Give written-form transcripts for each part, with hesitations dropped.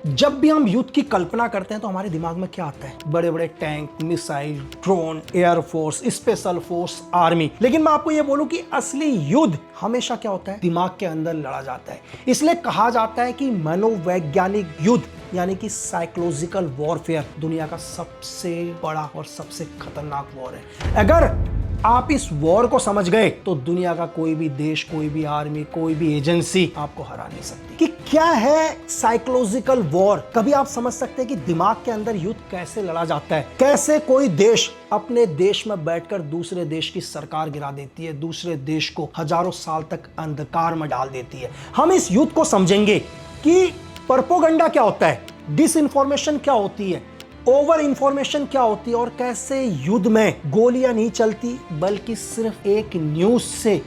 जब भी हम युद्ध की कल्पना करते हैं तो हमारे दिमाग में क्या आता है? बड़े बड़े tank, missile, drone, air force, special force, army. लेकिन मैं आपको यह बोलूं कि असली युद्ध हमेशा क्या होता है? दिमाग के अंदर लड़ा जाता है। इसलिए कहा जाता है कि मनोवैज्ञानिक युद्ध यानी कि साइकोलॉजिकल वॉरफेयर दुनिया का सबसे बड़ा और सबसे खतरनाक वॉर है। अगर आप इस वॉर को समझ गए तो दुनिया का कोई भी देश, कोई भी आर्मी, कोई भी एजेंसी आपको हरा नहीं सकती। कि क्या है साइकोलॉजिकल वॉर? कभी आप समझ सकते हैं कि दिमाग के अंदर युद्ध कैसे लड़ा जाता है? कैसे कोई देश अपने देश में बैठकर दूसरे देश की सरकार गिरा देती है, दूसरे देश को हजारों साल तक अंधकार में डाल देती है। हम इस युद्ध को समझेंगे कि प्रोपेगेंडा क्या होता है, डिसइंफॉर्मेशन क्या होती है, ओवर इंफॉर्मेशन क्या होती है और कैसे युद्ध में गोलियां नहीं चलती बल्कि सिर्फ एक न्यूज से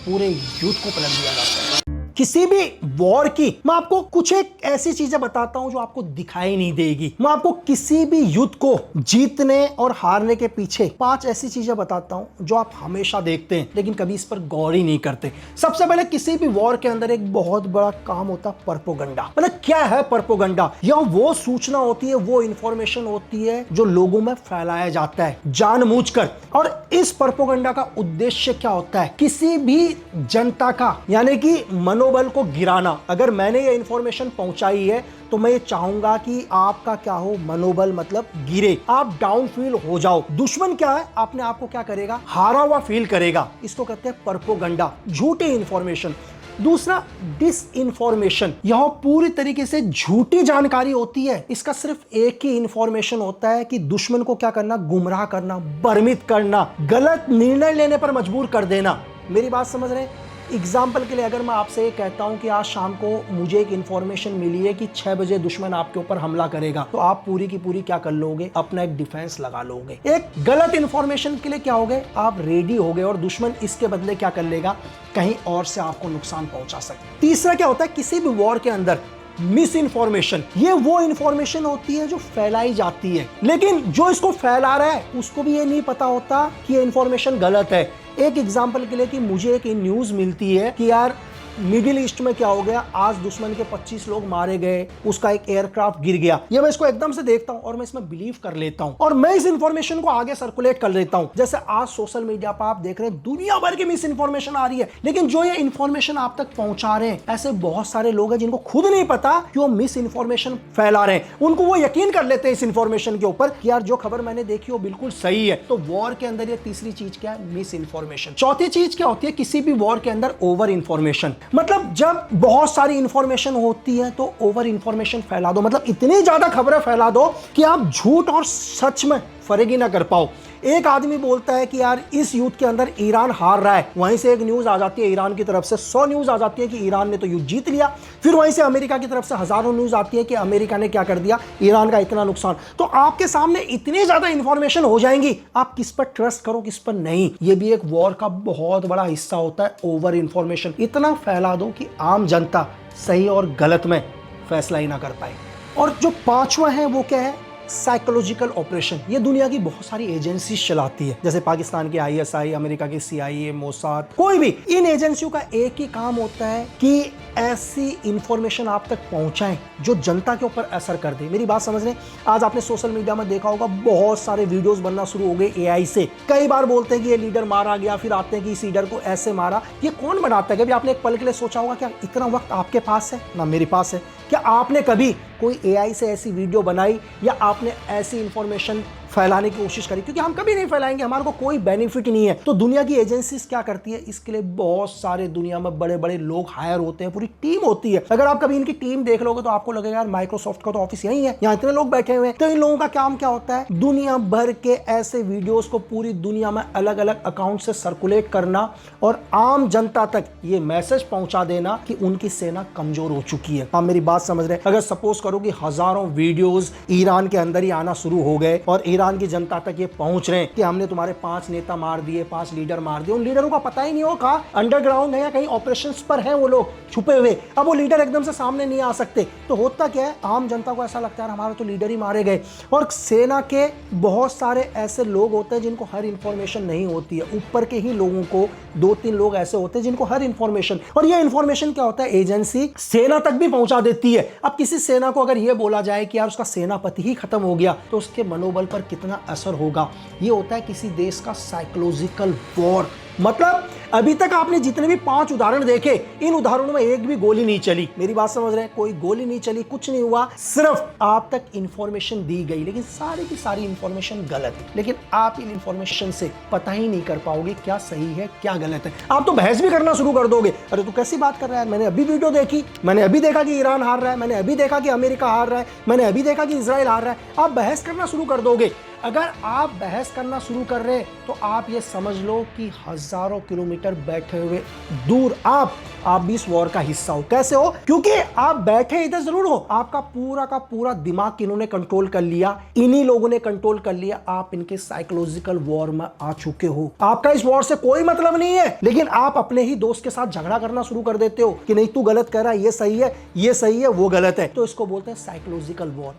पूरे युद्ध को पलट दिया जाता है। किसी भी वॉर की मैं आपको कुछ एक ऐसी चीजें बताता हूं जो आपको दिखाई नहीं देगी। मैं आपको किसी भी युद्ध को जीतने और हारने के पीछे 5 ऐसी चीजें बताता हूं जो आप हमेशा देखते हैं लेकिन कभी इस पर गौर ही नहीं करते। सबसे पहले किसी भी वॉर के अंदर एक बहुत बड़ा काम होता है प्रोपेगेंडा। मतलब क्या है प्रोपेगेंडा? यह वो सूचना होती है, वो इंफॉर्मेशन होती है जो लोगों में फैलाया जाता है जानबूझकर। और इस प्रोपेगेंडा का उद्देश्य क्या होता है? किसी भी जनता का यानी कि मनोबल को गिराना। अगर मैंने ये इंफॉर्मेशन पहुंचाई है तो मैं ये चाहूंगा कि आपका क्या हो, मनोबल मतलब गिरे, आप डाउन फील हो जाओ। दुश्मन क्या है? अपने आप को क्या करेगा? हारा हुआ फील करेगा। इसको कहते हैं प्रोपेगेंडा, झूठी इंफॉर्मेशन। दूसरा डिस इंफॉर्मेशन, यह पूरी तरीके से झूठी जानकारी होती है। इसका सिर्फ एक ही इंफॉर्मेशन होता है कि दुश्मन को क्या करना? गुमराह करना, भ्रमित करना, गलत निर्णय लेने पर मजबूर कर देना। मेरी बात समझ रहे हैं? एग्जाम्पल के लिए अगर मैं आपसे ये कहता हूं कि आज शाम को मुझे एक इंफॉर्मेशन मिली है कि 6 बजे दुश्मन आपके ऊपर हमला करेगा, तो आप पूरी की पूरी क्या कर लोगे? अपना एक डिफेंस लगा लोगे। एक गलत इंफॉर्मेशन के लिए क्या हो गए? आप रेडी हो गए और दुश्मन इसके बदले क्या कर लेगा? कहीं और से आपको नुकसान पहुंचा सकता है। तीसरा क्या होता है किसी भी वॉर के अंदर? Miss information. ये वो इंफॉर्मेशन होती है जो फैलाई जाती है लेकिन जो इसको फैला रहा है उसको भी ये नहीं पता होता कि ये इंफॉर्मेशन गलत है। एक एग्जांपल के लिए कि मुझे एक न्यूज मिलती है कि यार मिडिल ईस्ट में क्या हो गया, आज दुश्मन के 25 लोग मारे गए, उसका एक एयरक्राफ्ट गिर गया। ये मैं इसको एकदम से देखता हूं और मैं इसमें बिलीव कर लेता हूं और मैं इस इंफॉर्मेशन को आगे सर्कुलेट कर लेता हूं। जैसे आज सोशल मीडिया पर आप देख रहे हैं दुनिया भर की मिस इंफॉर्मेशन आ रही है, लेकिन जो ये इंफॉर्मेशन आप तक पहुंचा रहे हैं ऐसे बहुत सारे लोग हैं जिनको खुद नहीं पता कि वो मिस इंफॉर्मेशन फैला रहे हैं। उनको वो यकीन कर लेते हैं इस इंफॉर्मेशन के ऊपर कि यार जो खबर मैंने देखी वो बिल्कुल सही है। तो वॉर के अंदर ये तीसरी चीज क्या है? Miss information. चौथी चीज क्या होती है किसी भी वॉर के अंदर? Over information. मतलब जब बहुत सारी इंफॉर्मेशन होती है तो ओवर इंफॉर्मेशन फैला दो, मतलब इतनी ज्यादा खबरें फैला दो कि आप झूठ और सच में फर्क ही ना कर पाओ। एक आदमी बोलता है कि यार इस युद्ध के अंदर ईरान हार रहा है, वहीं से एक न्यूज आ जाती है ईरान की तरफ से 100 न्यूज आ जाती है कि ईरान ने तो युद्ध जीत लिया। फिर वहीं से अमेरिका की तरफ से हजारों न्यूज आती है कि अमेरिका ने क्या कर दिया, ईरान का इतना नुकसान। तो आपके सामने इतनी ज्यादा इंफॉर्मेशन हो जाएंगी, आप किस पर ट्रस्ट करो किस पर नहीं। ये भी एक वॉर का बहुत बड़ा हिस्सा होता है, ओवर इंफॉर्मेशन। इतना फैला दो कि आम जनता सही और गलत में फैसला ही ना कर पाए। और जो पांचवा है वो क्या है? Psychological operation. ये दुनिया की बहुत सारी एजेंसी चलाती है, जैसे पाकिस्तान की आईएसआई, अमेरिका की सीआईए, मोसाद, कोई भी। इन एजेंसियों का एक ही काम होता है कि ऐसी इंफॉर्मेशन आप तक पहुंचाएं जो जनता के ऊपर असर कर दे। मेरी बात समझ रहे हैं? आज आपने सोशल मीडिया में देखा होगा बहुत सारे वीडियोस बनना शुरू हो गए एआई से। कई बार बोलते हैं कि ये लीडर मारा गया, फिर आते हैं कि इस लीडर को ऐसे मारा। ये कौन बनाता है? कभी आपने एक पल के लिए सोचा होगा क्या इतना वक्त आपके पास है ना मेरे पास है? क्या आपने कभी कोई एआई से ऐसी वीडियो बनाई या आपने ऐसी इंफॉर्मेशन फैलाने की कोशिश करी? क्योंकि हम कभी नहीं फैलाएंगे, हमारे को कोई बेनिफिट नहीं है। तो दुनिया की एजेंसीज क्या करती है? इसके लिए बहुत सारे दुनिया में बड़े बड़े लोग हायर होते हैं, पूरी टीम होती है। अगर आप कभी इनकी टीम देख लोगे तो आपको लगेगा यार माइक्रोसॉफ्ट का तो ऑफिस यही है, यहाँ इतने लोग बैठे हुए हैं। तो इन लोगों का काम क्या होता है? दुनिया भर के ऐसे वीडियोस को पूरी दुनिया में अलग अलग अकाउंट से सर्कुलेट करना और आम जनता तक ये मैसेज पहुंचा देना कि उनकी सेना कमजोर हो चुकी है। आप मेरी बात समझ रहे हैं? अगर सपोज करो कि हजारों वीडियोस ईरान के अंदर ही आना शुरू हो गए और ईरान की जनता तक ये पहुंच रहे हैं कि हमने तुम्हारे 5 नेता मार दिए, 5 लीडर मार दिए। उन लीडरों का पता ही नहीं हो कहाँ अंडरग्राउंड है या कहीं ऑपरेशंस पर हैं वो लोग छुपे हुए। अब वो लीडर एकदम से सामने नहीं आ सकते, तो होता क्या है, आम जनता को ऐसा लगता है हमारे तो लीडर ही मारे गए। और सेना के बहुत सारे ऐसे लोग होते हैं जिनको हर इंफॉर्मेशन नहीं होती है। ऊपर के ही लोगों को 2-3 लोग ऐसे होते हैं जिनको हर इंफॉर्मेशन, और ये इंफॉर्मेशन क्या होता है, एजेंसी सेना तक भी पहुंचा देती है। अब किसी सेना को अगर ये बोला जाए कि यार उसका सेनापति ही खत्म हो गया तो उसके मनोबल पर कितना असर होगा। ये होता है किसी देश का साइकोलॉजिकल वॉर। मतलब अभी तक आपने जितने भी 5 उदाहरण देखे, इन उदाहरणों में एक भी गोली नहीं चली। मेरी बात समझ रहे हैं, कोई गोली नहीं चली, कुछ नहीं हुआ, सिर्फ आप तक इंफॉर्मेशन दी गई, लेकिन सारी की सारी इंफॉर्मेशन गलत है। लेकिन आप इन इंफॉर्मेशन से पता ही नहीं कर पाओगे क्या सही है क्या गलत है। आप तो बहस भी करना शुरू कर दोगे, अरे तू कैसी बात कर रहा है, मैंने अभी वीडियो देखी, मैंने अभी देखा कि ईरान हार रहा है, मैंने अभी देखा कि अमेरिका हार रहा है, मैंने अभी देखा कि इजराइल हार रहा है। आप बहस करना शुरू कर दोगे। अगर आप बहस करना शुरू कर रहे हैं तो आप ये समझ लो कि हजारों किलोमीटर बैठे हुए दूर आप भी इस वॉर का हिस्सा हो। कैसे हो? क्योंकि आप बैठे इधर जरूर हो, आपका पूरा का पूरा दिमाग इन्होंने कंट्रोल कर लिया, इन्हीं लोगों ने कंट्रोल कर लिया। आप इनके साइकोलॉजिकल वॉर में आ चुके हो। आपका इस वॉर से कोई मतलब नहीं है, लेकिन आप अपने ही दोस्त के साथ झगड़ा करना शुरू कर देते हो कि नहीं तू गलत कह रहा है, ये सही है, ये सही है, वो गलत है। तो इसको बोलते हैं साइकोलॉजिकल वॉर।